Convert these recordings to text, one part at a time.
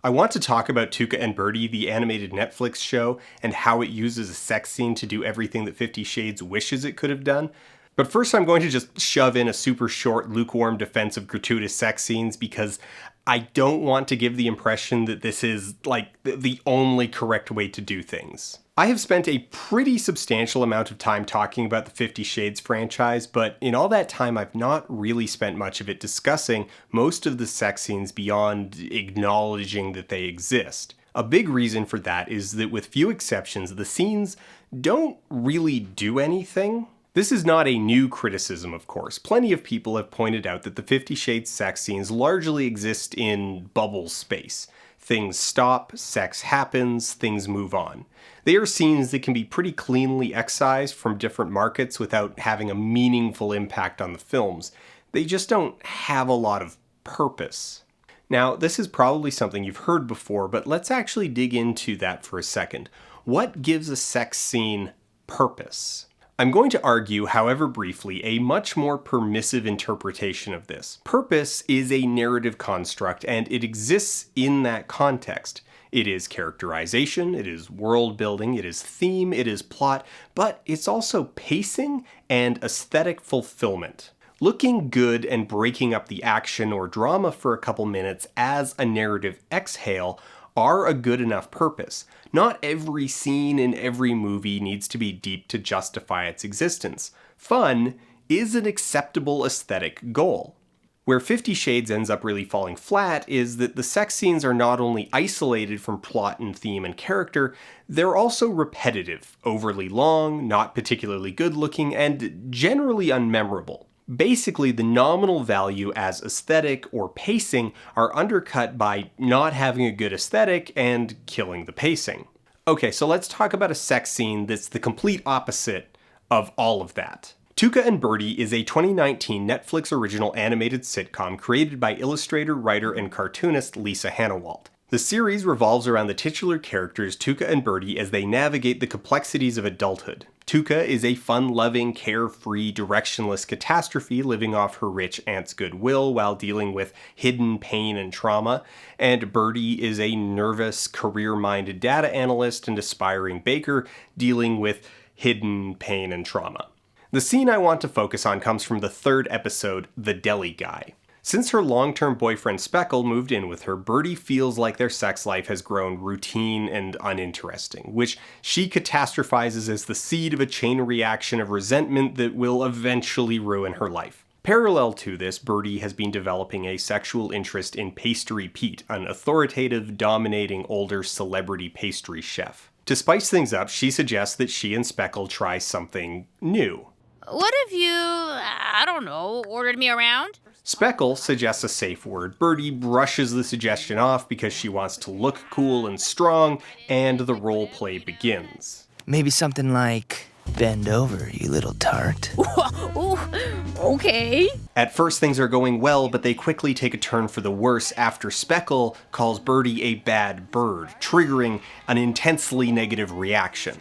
I want to talk about Tuca and Bertie, the animated Netflix show, and how it uses a sex scene to do everything that 50 Shades wishes it could have done. But first I'm going to just shove in a super short, lukewarm defense of gratuitous sex scenes because I don't want to give the impression that this is, like, the only correct way to do things. I have spent a pretty substantial amount of time talking about the 50 Shades franchise, but in all that time I've not really spent much of it discussing most of the sex scenes beyond acknowledging that they exist. A big reason for that is that with few exceptions, the scenes don't really do anything. This is not a new criticism, of course. Plenty of people have pointed out that the 50 Shades sex scenes largely exist in bubble space. Things stop, sex happens, things move on. They are scenes that can be pretty cleanly excised from different markets without having a meaningful impact on the films. They just don't have a lot of purpose. Now, this is probably something you've heard before, but let's actually dig into that for a second. What gives a sex scene purpose? I'm going to argue, however briefly, a much more permissive interpretation of this. Purpose is a narrative construct, and it exists in that context. It is characterization, it is world building, it is theme, it is plot, but it's also pacing and aesthetic fulfillment. Looking good and breaking up the action or drama for a couple minutes as a narrative exhale are a good enough purpose. Not every scene in every movie needs to be deep to justify its existence. Fun is an acceptable aesthetic goal. Where 50 Shades ends up really falling flat is that the sex scenes are not only isolated from plot and theme and character, they're also repetitive, overly long, not particularly good looking, and generally unmemorable. Basically, the nominal value as aesthetic or pacing are undercut by not having a good aesthetic and killing the pacing. Okay, so let's talk about a sex scene that's the complete opposite of all of that. Tuca and Bertie is a 2019 Netflix original animated sitcom created by illustrator, writer, and cartoonist Lisa Hanawalt. The series revolves around the titular characters Tuca and Bertie as they navigate the complexities of adulthood. Tuca is a fun-loving, carefree, directionless catastrophe living off her rich aunt's goodwill while dealing with hidden pain and trauma, and Bertie is a nervous, career-minded data analyst and aspiring baker dealing with hidden pain and trauma. The scene I want to focus on comes from the third episode, The Deli Guy. Since her long-term boyfriend Speckle moved in with her, Bertie feels like their sex life has grown routine and uninteresting, which she catastrophizes as the seed of a chain reaction of resentment that will eventually ruin her life. Parallel to this, Bertie has been developing a sexual interest in Pastry Pete, an authoritative, dominating older celebrity pastry chef. To spice things up, she suggests that she and Speckle try something new. What if you, I don't know, ordered me around? Speckle suggests a safe word. Bertie brushes the suggestion off because she wants to look cool and strong, and the role play begins. Maybe something like, bend over, you little tart. Ooh, okay. At first things are going well, but they quickly take a turn for the worse after Speckle calls Bertie a bad bird, triggering an intensely negative reaction.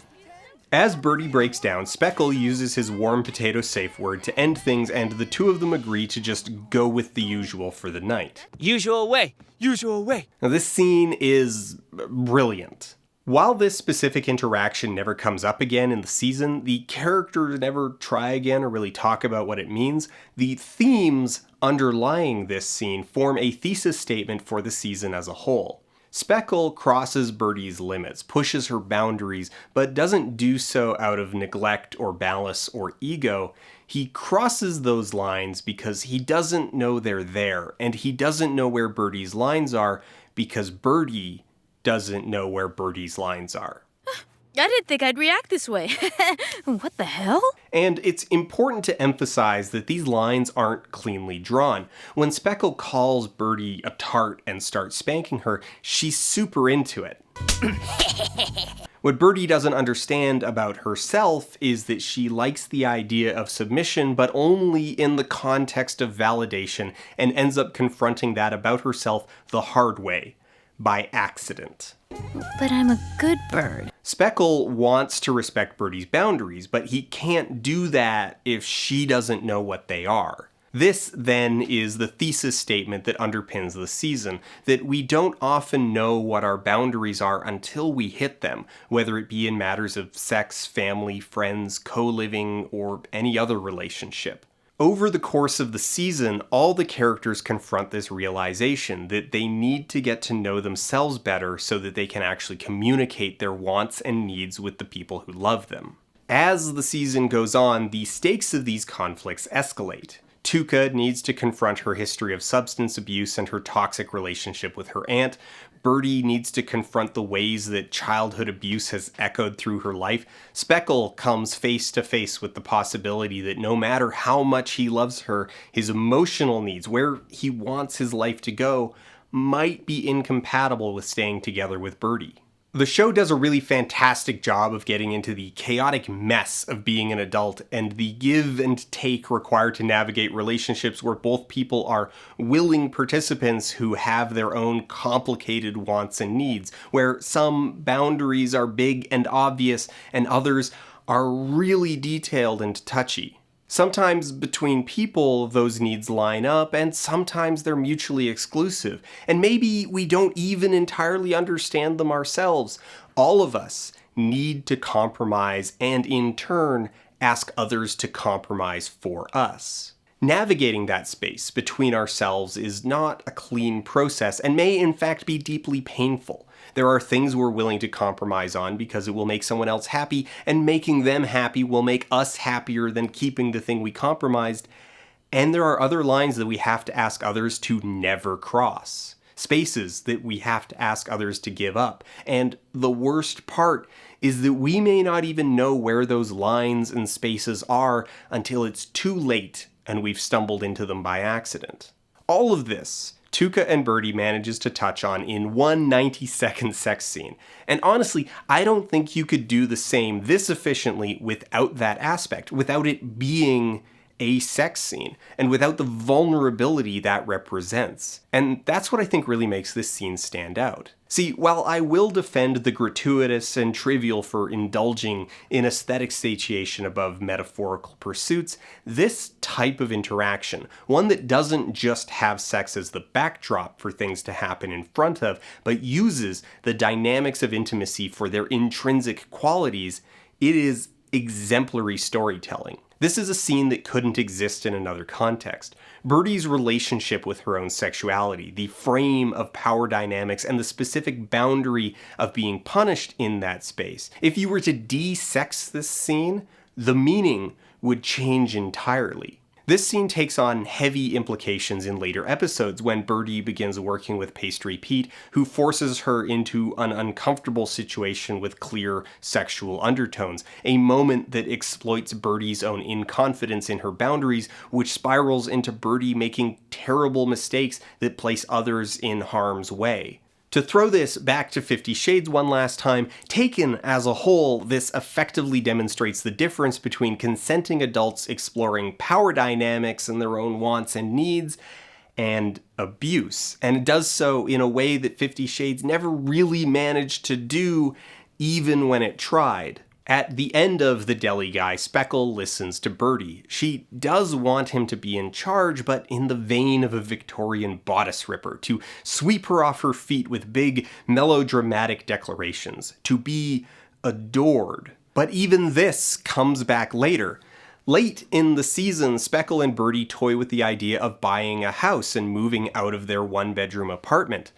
As Bertie breaks down, Speckle uses his warm potato safe word to end things, and the two of them agree to just go with the usual for the night. Usual way, usual way. Now this scene is brilliant. While this specific interaction never comes up again in the season, the characters never try again or really talk about what it means, the themes underlying this scene form a thesis statement for the season as a whole. Speckle crosses Bertie's limits, pushes her boundaries, but doesn't do so out of neglect or malice or ego. He crosses those lines because he doesn't know they're there, and he doesn't know where Bertie's lines are because Bertie doesn't know where Bertie's lines are. I didn't think I'd react this way. What the hell? And it's important to emphasize that these lines aren't cleanly drawn. When Speckle calls Bertie a tart and starts spanking her, she's super into it. What Bertie doesn't understand about herself is that she likes the idea of submission, but only in the context of validation, and ends up confronting that about herself the hard way, by accident. But I'm a good bird. Speckle wants to respect Bertie's boundaries, but he can't do that if she doesn't know what they are. This, then, is the thesis statement that underpins the season, that we don't often know what our boundaries are until we hit them, whether it be in matters of sex, family, friends, co-living, or any other relationship. Over the course of the season, all the characters confront this realization that they need to get to know themselves better so that they can actually communicate their wants and needs with the people who love them. As the season goes on, the stakes of these conflicts escalate. Tuca needs to confront her history of substance abuse and her toxic relationship with her aunt. Bertie needs to confront the ways that childhood abuse has echoed through her life. Speckle comes face to face with the possibility that no matter how much he loves her, his emotional needs, where he wants his life to go, might be incompatible with staying together with Bertie. The show does a really fantastic job of getting into the chaotic mess of being an adult and the give and take required to navigate relationships where both people are willing participants who have their own complicated wants and needs, where some boundaries are big and obvious and others are really detailed and touchy. Sometimes between people, those needs line up, and sometimes they're mutually exclusive. And maybe we don't even entirely understand them ourselves. All of us need to compromise and, in turn, ask others to compromise for us. Navigating that space between ourselves is not a clean process and may, in fact, be deeply painful. There are things we're willing to compromise on because it will make someone else happy, and making them happy will make us happier than keeping the thing we compromised. And there are other lines that we have to ask others to never cross. Spaces that we have to ask others to give up. And the worst part is that we may not even know where those lines and spaces are until it's too late and we've stumbled into them by accident. All of this Tuca and Bertie manages to touch on in one 90-second sex scene. And honestly, I don't think you could do the same this efficiently without that aspect, without it being a sex scene, and without the vulnerability that represents. And that's what I think really makes this scene stand out. See, while I will defend the gratuitous and trivial for indulging in aesthetic satiation above metaphorical pursuits, this type of interaction, one that doesn't just have sex as the backdrop for things to happen in front of, but uses the dynamics of intimacy for their intrinsic qualities, it is exemplary storytelling. This is a scene that couldn't exist in another context. Bertie's relationship with her own sexuality, the frame of power dynamics, and the specific boundary of being punished in that space. If you were to de-sex this scene, the meaning would change entirely. This scene takes on heavy implications in later episodes when Bertie begins working with Pastry Pete, who forces her into an uncomfortable situation with clear sexual undertones, a moment that exploits Bertie's own inconfidence in her boundaries, which spirals into Bertie making terrible mistakes that place others in harm's way. To throw this back to 50 Shades one last time, taken as a whole, this effectively demonstrates the difference between consenting adults exploring power dynamics and their own wants and needs, and abuse. And it does so in a way that 50 Shades never really managed to do, even when it tried. At the end of The Deli Guy, Speckle listens to Bertie. She does want him to be in charge, but in the vein of a Victorian bodice ripper, to sweep her off her feet with big, melodramatic declarations, to be adored. But even this comes back later. Late in the season, Speckle and Bertie toy with the idea of buying a house and moving out of their one-bedroom apartment.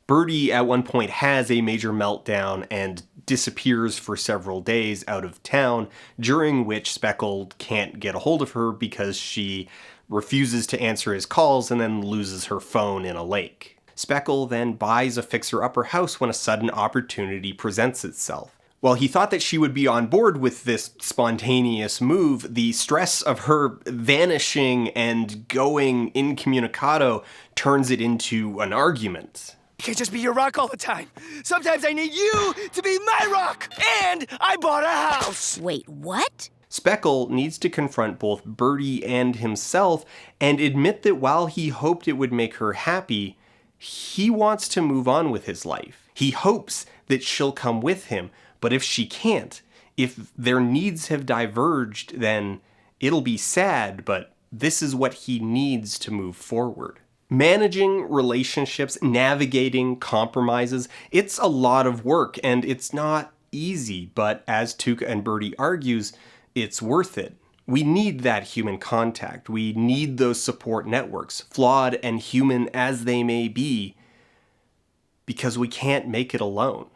Bertie at one point has a major meltdown and disappears for several days out of town, during which Speckle can't get a hold of her because she refuses to answer his calls and then loses her phone in a lake. Speckle then buys a fixer-upper house when a sudden opportunity presents itself. While he thought that she would be on board with this spontaneous move, the stress of her vanishing and going incommunicado turns it into an argument. I can't just be your rock all the time. Sometimes I need you to be my rock. And I bought a house. Wait, what? Speckle needs to confront both Bertie and himself and admit that while he hoped it would make her happy, he wants to move on with his life. He hopes that she'll come with him, but if she can't, if their needs have diverged, then it'll be sad, but this is what he needs to move forward. Managing relationships, navigating compromises, it's a lot of work and it's not easy, but as Tuca and Bertie argues, it's worth it. We need that human contact. We need those support networks, flawed and human as they may be, because we can't make it alone.